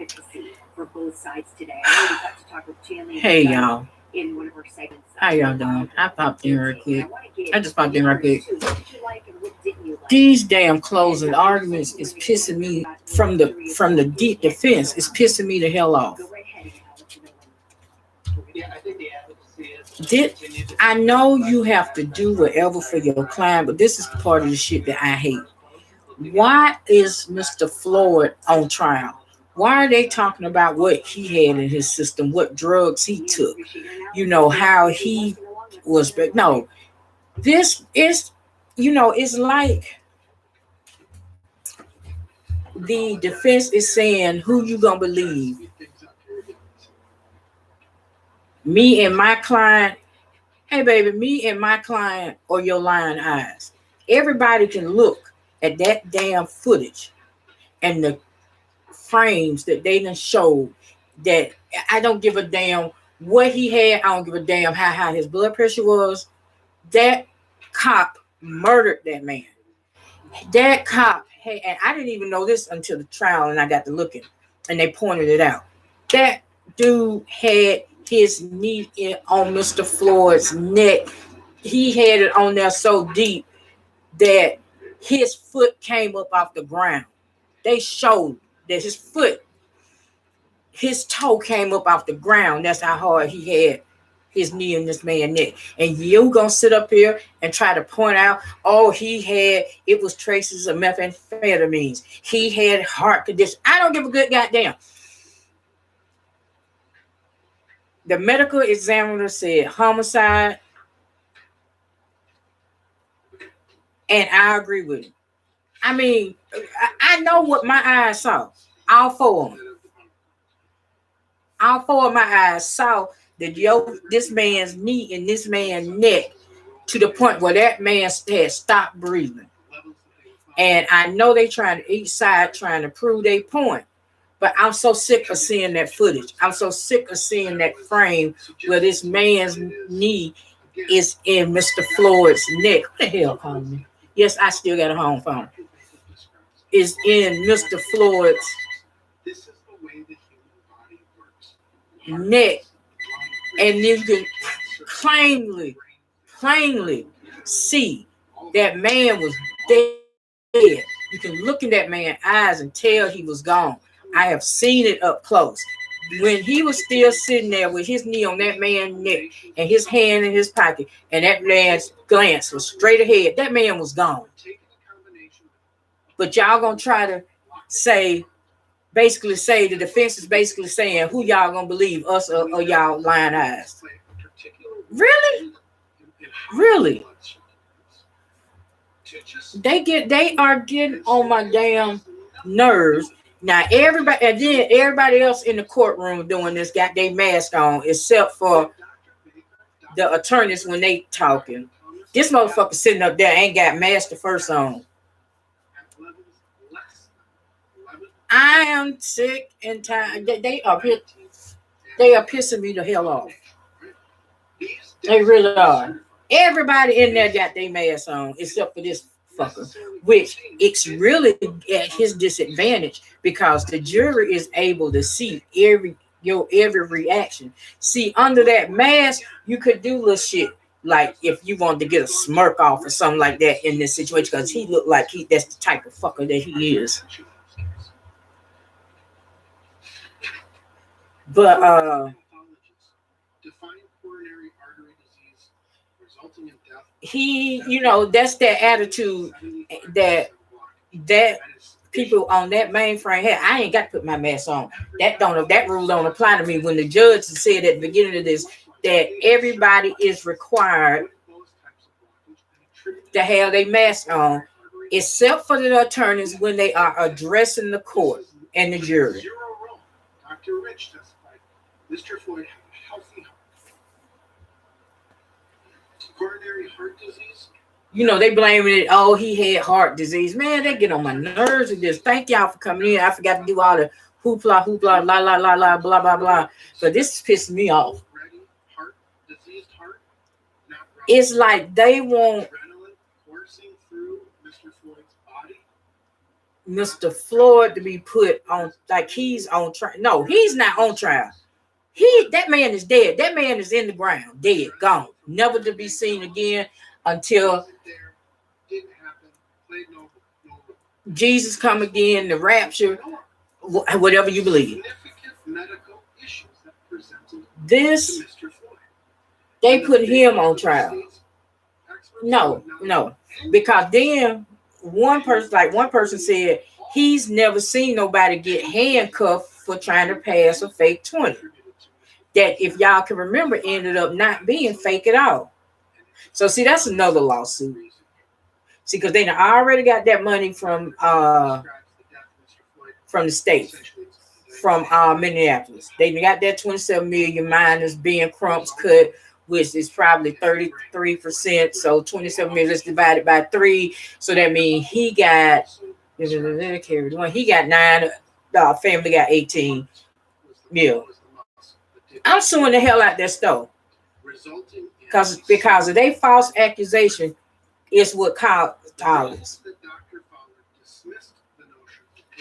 advocacy for both sides today. I know we got to talk with Chandler. Hey y'all. In one of our segments. How y'all doing? I popped in real quick. I just popped in real quick. These damn closing arguments is pissing me from the deep defense. It's pissing me the hell off. I know you have to do whatever for your client, but this is part of the shit that I hate. Why is Mr. Floyd on trial? Why are they talking about what he had in his system, what drugs he took, how he was? But no, this is, it's like the defense is saying, who you gonna believe? Me and my client? Hey, baby, me and my client or your lying eyes? Everybody can look at that damn footage and the frames that they done showed that I don't give a damn what he had. I don't give a damn how high his blood pressure was. That cop murdered that man. That cop, hey, and I didn't even know this until the trial, and I got to looking, and they pointed it out. That dude had his knee on Mr. Floyd's neck. He had it on there so deep that his foot came up off the ground. They showed that his toe came up off the ground. That's how hard he had his knee in this man's neck. And you gonna sit up here and try to point out, it was traces of methamphetamines. He had heart condition. I don't give a good goddamn. The medical examiner said homicide, and I agree with him. I mean, I know what my eyes saw. All four of them. All four of my eyes saw that this man's knee and this man's neck to the point where that man had stopped breathing. And I know they each side trying to prove their point. But I'm so sick of seeing that footage. I'm so sick of seeing that frame where this man's knee is in Mr. Floyd's neck. What the hell called me? Yes, I still got a home phone. Is in Mr. Floyd's neck. And you can plainly see that man was dead. You can look in that man's eyes and tell he was gone. I have seen it up close. When he was still sitting there with his knee on that man's neck and his hand in his pocket, and that man's glance was straight ahead, that man was gone. But y'all gonna try to basically say the defense is basically saying who y'all gonna believe, us or y'all lying eyes. Really? They are getting on my damn nerves. Now everybody else in the courtroom doing this got their mask on, except for the attorneys when they talking. This motherfucker sitting up there ain't got mask the first on. I am sick and tired. They are pissing me the hell off. They really are. Everybody in there got their mask on, except for this fucker, which it's really at his disadvantage because the jury is able to see every reaction. See, under that mask, you could do little shit like if you wanted to get a smirk off or something like that in this situation, because he looked like that's the type of fucker that he is. But he, that's that attitude that people on that mainframe had. I ain't got to put my mask on. That rule don't apply to me. When the judge said at the beginning of this that everybody is required to have their mask on, except for the attorneys when they are addressing the court and the jury. Dr. Rich testified Mr. Floyd had a healthy heart. Coronary heart disease. They blaming it. Oh, he had heart disease. Man, they get on my nerves with this. Thank y'all for coming in. I forgot to do all the hoopla, la, la, la, la, blah, blah, blah. So this is pissing me off. It's like they want Mr. Floyd to be put on like he's on trial. No, he's not on trial. That man is dead. That man is in the ground, dead, gone, never to be seen again until Jesus come again, the rapture, whatever you believe. This, they put him on trial. No, because then one person said he's never seen nobody get handcuffed for trying to pass a fake 20. That, if y'all can remember, ended up not being fake at all. So see, that's another lawsuit. See, because they already got that money from the state, from Minneapolis. They got that 27 million minus being Crump's cut, which is probably 33%. So 27 million, let's divide it by 3. So that means he got 9. Family got 18 mil. I'm suing the hell out that store because of their false accusation is what caused all this.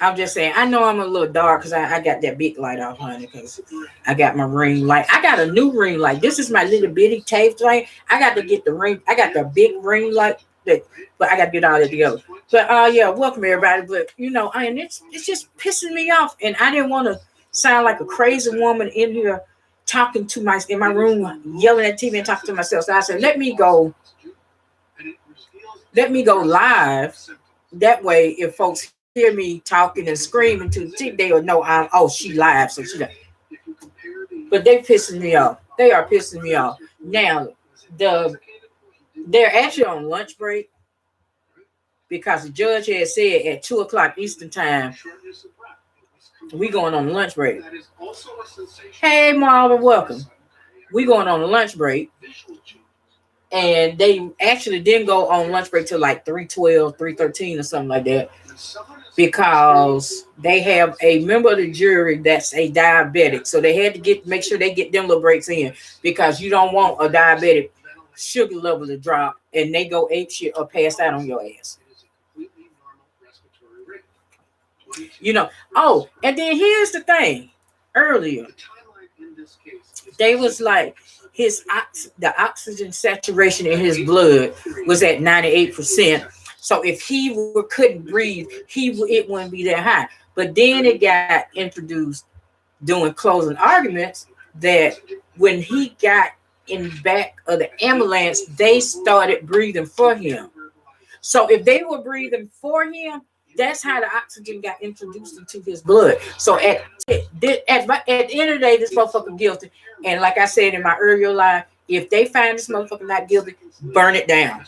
I'm just saying, I know I'm a little dark because I got that big light off, honey, because I got my ring light. I got a new ring light. This is my little bitty tape thing. I got to get the ring. I got the big ring light, but I got to get all that together. But yeah, welcome everybody. But and it's just pissing me off, and I didn't want to sound like a crazy woman in here talking to in my room, yelling at TV and talking to myself. So I said, let me go live. That way, if folks hear me talking and screaming to the TV, they will know she live. So she. But they pissing me off. They are pissing me off. Now, they're actually on lunch break because the judge had said at 2:00 Eastern time, we going on a lunch break. Hey, Marvin, welcome. We going on a lunch break. And they actually didn't go on lunch break till like 3:12, 3:13 or something like that, because they have a member of the jury that's a diabetic. So they had to make sure they get them little breaks in, because you don't want a diabetic sugar level to drop and they go ape shit or pass out on your ass. Oh, and then here's the thing. Earlier, they was like, the oxygen saturation in his blood was at 98%. So if he couldn't breathe, it wouldn't be that high. But then it got introduced during closing arguments that when he got in the back of the ambulance, they started breathing for him. So if they were breathing for him, that's how the oxygen got introduced into his blood. So at the end of the day, this motherfucker guilty. And like I said in my earlier live, if they find this motherfucker not guilty, burn it down.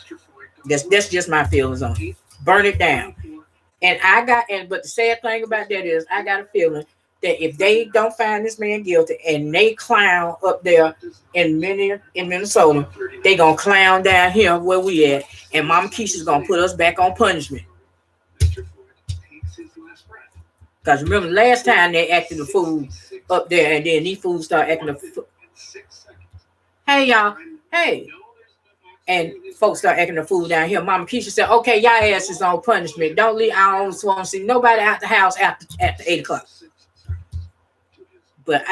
That's just my feelings on it. Burn it down. But the sad thing about that is, I got a feeling that if they don't find this man guilty and they clown up there in Minnesota, they gonna clown down here where we at, and Mama Keisha's gonna put us back on punishment. Because remember last time they acted the fool up there, and then these fools start acting the fool. Hey, y'all. Hey. And folks start acting the fool down here. Mama Keisha said, okay, y'all asses on punishment. Don't leave. I don't want to see nobody out the house after 8 o'clock. But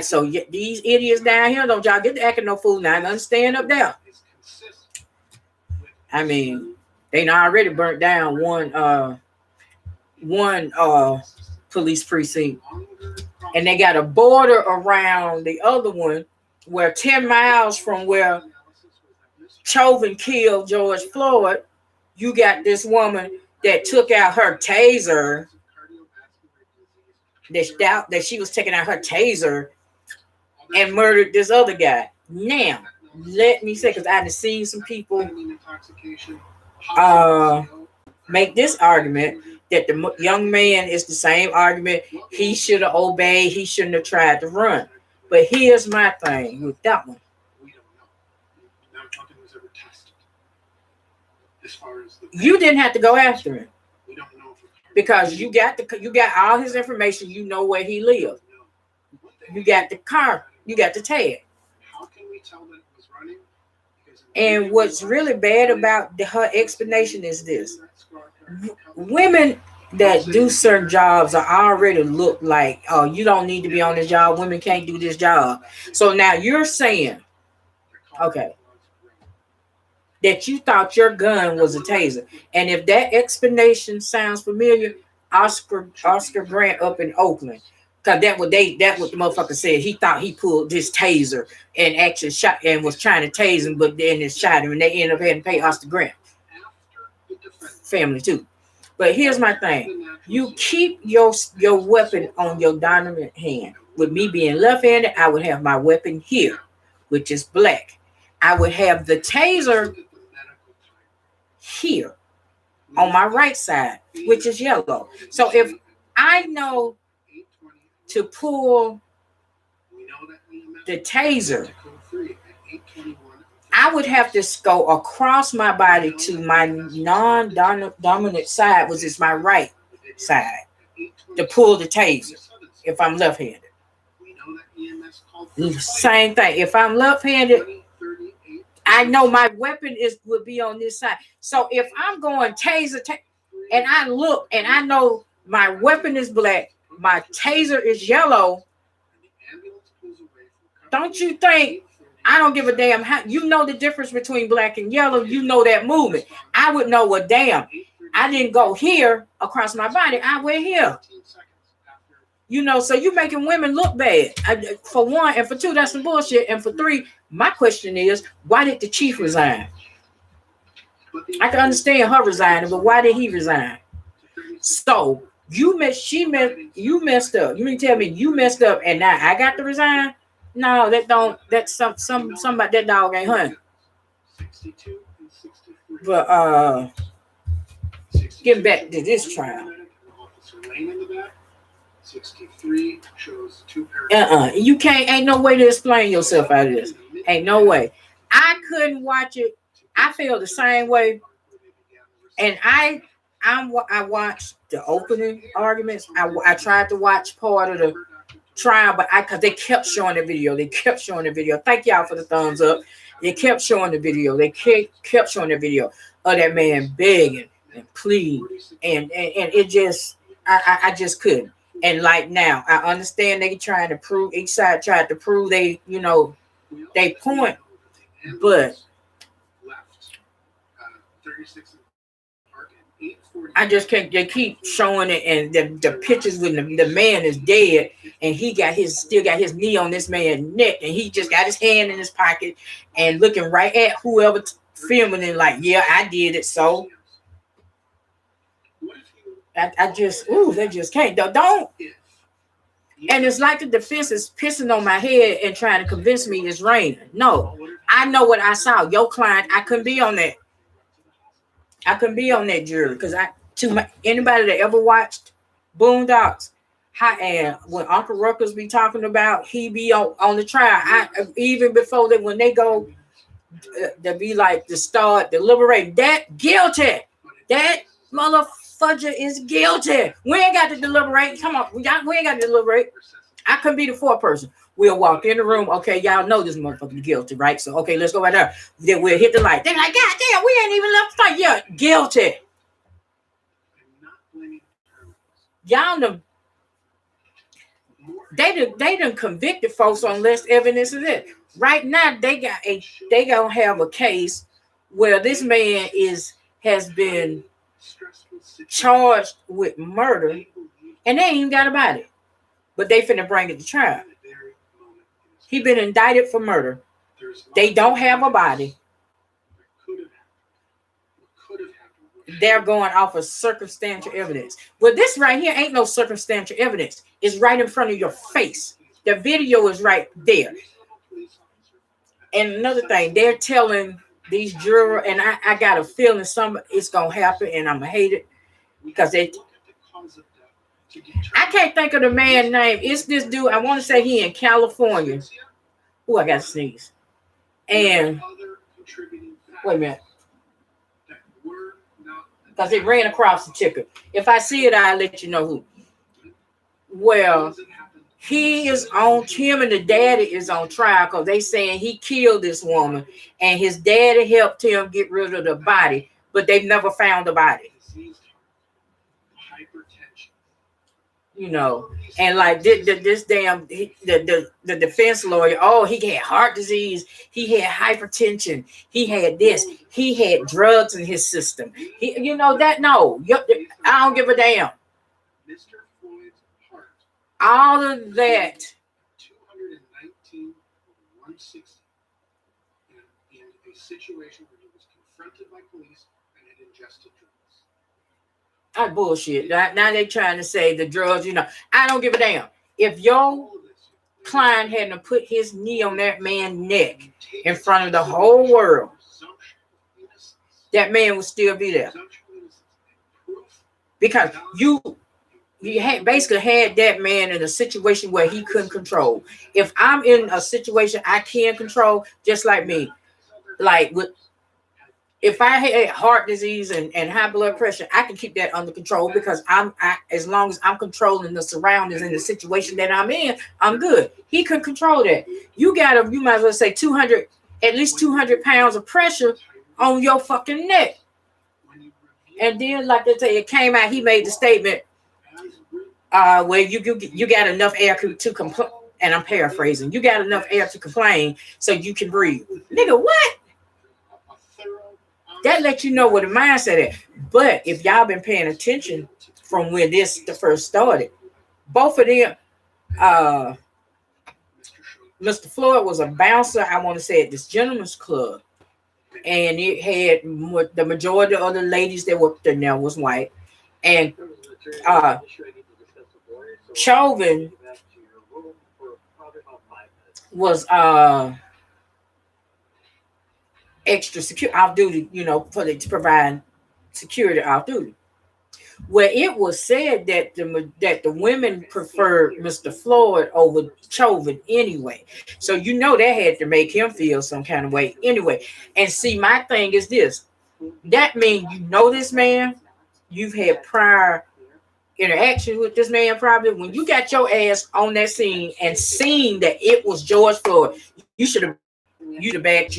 so these idiots down here, don't y'all get to acting no fool now. I understand up there. I mean, they already burnt down one police precinct, and they got a border around the other one, where 10 miles from where Chauvin killed George Floyd, you got this woman that took out her taser, that she was taking out her taser and murdered this other guy. Now, let me say, because I've seen some people make this argument that the young man is the same argument. He should have obeyed. He shouldn't have tried to run. But here's my thing with that one. You didn't have to go after him, because you got all his information. You know where he lived. You got the car. You got the tag. And what's really bad about her explanation is this: women that do certain jobs are already look like, oh, you don't need to be on this job. Women can't do this job. So now you're saying, okay, that you thought your gun was a taser. And if that explanation sounds familiar, Oscar Grant up in Oakland, because that what the motherfucker said. He thought he pulled this taser and actually shot and was trying to tase him, but then it shot him, and they ended up having to pay Oscar Grant family too. But here's my thing: you keep your weapon on your dominant hand. With me being left-handed, I would have my weapon here, which is black. I would have the taser here on my right side, which is yellow. So if I know to pull the taser, I would have to go across my body to my non-dominant side, which is my right side, to pull the taser if I'm left-handed. Same thing. If I'm left-handed, I know my weapon would be on this side. So if I'm going taser, and I look and I know my weapon is black, my taser is yellow, don't you think I don't give a damn how you know the difference between black and yellow? You know that movement. I would know, well, damn, I didn't go here across my body. I went here. You know, so you making women look bad. For one, and for two, that's some bullshit. And for three, my question is, why did the chief resign? I can understand her resigning, but why did he resign? So you messed up. You mean tell me you messed up and now I got to resign? No, that's somebody, that dog ain't hunting. But getting back to this trial. 63 shows two You can't, ain't no way to explain yourself out of this. Ain't no way. I couldn't watch it. I feel the same way. And I watched the opening arguments. I tried to watch part of the trial, but because they kept showing the video. Thank y'all for the thumbs up. They kept showing the video. Kept showing the video of that man begging and pleading. And it just, I just couldn't. And like now, I understand they trying to prove, each side tried to prove they point, but I just can't. They keep showing it, and the pictures when the man is dead, and he still got his knee on this man's neck, and he just got his hand in his pocket and looking right at whoever filming it, like, yeah, I did it. So I just, they just can't. Don't. And it's like the defense is pissing on my head and trying to convince me it's raining. No, I know what I saw. Your client, I couldn't be on that. I couldn't be on that jury because anybody that ever watched Boondocks, and when Uncle Ruckus be talking about he be on the trial, even before that, when they go, they be like to start deliberating. That guilty, that motherfucker is guilty. We ain't got to deliberate. Come on, we ain't got to deliberate. I couldn't be the fourth person. We'll walk in the room. Okay, y'all know this motherfucker guilty, right? So, okay, let's go right there. Then we'll hit the light. They're like, God damn, we ain't even left the fight. Yeah, guilty. Y'all know they done convicted folks on less evidence of it. Right now, they gonna have a case where this man has been charged with murder, and they ain't even got a body, but they finna bring it to trial. He been indicted for murder. They don't have a body. They're going off of circumstantial evidence. Well, this right here ain't no circumstantial evidence. It's right in front of your face. The video is right there. And another thing, they're telling these jurors, and I got a feeling it's gonna happen, and I'm gonna hate it because I can't think of the man's name. It's this dude. I want to say he in California. Oh, I got to sneeze. And wait a minute, because it ran across the ticker. If I see it, I'll let you know who. Well, him and the daddy is on trial because they saying he killed this woman, and his daddy helped him get rid of the body, but they've never found the body. you know, and like this damn the defense lawyer. Oh, he had heart disease. He had hypertension. He had this. He had drugs in his system. You know that? No, I don't give a damn. Mr. Floyd's heart. All of that. 219/160 in a situation where he was confronted by police and had ingested drugs. That's bullshit. Now they trying to say the drugs, you know. I don't give a damn. If your client hadn't put his knee on that man's neck in front of the whole world, that man would still be there. Because you had basically had that man in a situation where he couldn't control. If I'm in a situation I can control, just like me, like if I had heart disease and high blood pressure, I can keep that under control because as long as I'm controlling the surroundings and the situation that I'm in, I'm good. He couldn't control that. You might as well say at least 200 pounds of pressure on your fucking neck. And then, like they say, it came out, he made the statement, where you got enough air to complain, and I'm paraphrasing, you got enough air to complain so you can breathe. Nigga, what? That lets you know what the mindset is. But if y'all been paying attention from when the first started, both of them, Mr. Floyd was a bouncer, I want to say, at this gentleman's club. And it had the majority of the ladies that worked there now was white. And Chauvin was extra secure off duty, you know, to provide security off duty. Where it was said that the women preferred Mr. Floyd over Chauvin anyway. So you know that had to make him feel some kind of way anyway. And see, my thing is this. That means you know this man, you've had prior interaction with this man probably. When you got your ass on that scene and seen that it was George Floyd, you'd have backed